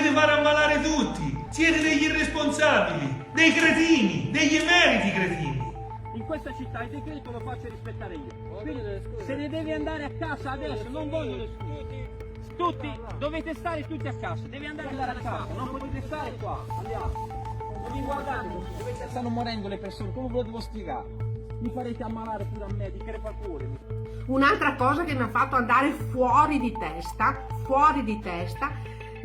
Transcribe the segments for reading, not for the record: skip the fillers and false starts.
volete far ammalare tutti. Siete degli irresponsabili, dei cretini, degli emeriti cretini. In questa città il decreto lo faccio rispettare io. Quindi se ne devi andare a casa adesso, non voglio le scuse. Tutti, dovete stare tutti a casa, devi andare a casa, non potete stare qua, andiamo. Non mi guardate, stanno morendo le persone, come ve lo devo spiegare? Mi farete ammalare pure a me, di crepature. Un'altra cosa che mi ha fatto andare fuori di testa,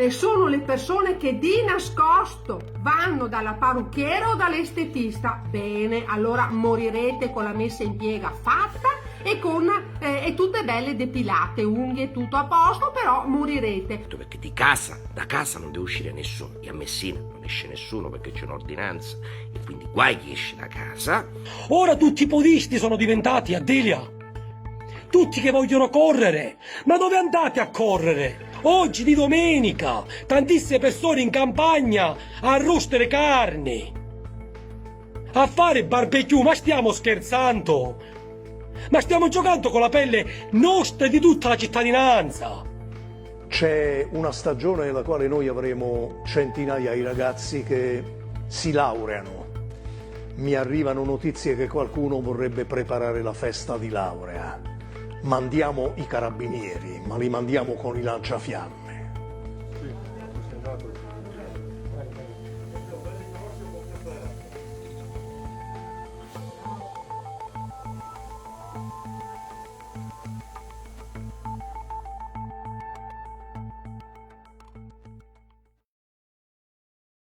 sono le persone che di nascosto vanno dalla parrucchiera o dall'estetista. Bene, allora morirete con la messa in piega fatta e tutte belle depilate, unghie, tutto a posto, però morirete. Perché da casa non deve uscire nessuno, e a Messina non esce nessuno perché c'è un'ordinanza, e quindi guai chi esce da casa. Ora tutti i podisti sono diventati, Adelia, tutti che vogliono correre. Ma dove andate a correre? Oggi di domenica, tantissime persone in campagna a arrostere carne, a fare barbecue. Ma stiamo scherzando? Ma stiamo giocando con la pelle nostra e di tutta la cittadinanza. C'è una stagione nella quale noi avremo centinaia di ragazzi che si laureano. Mi arrivano notizie che qualcuno vorrebbe preparare la festa di laurea. Mandiamo i carabinieri, ma li mandiamo con i lanciafiamme.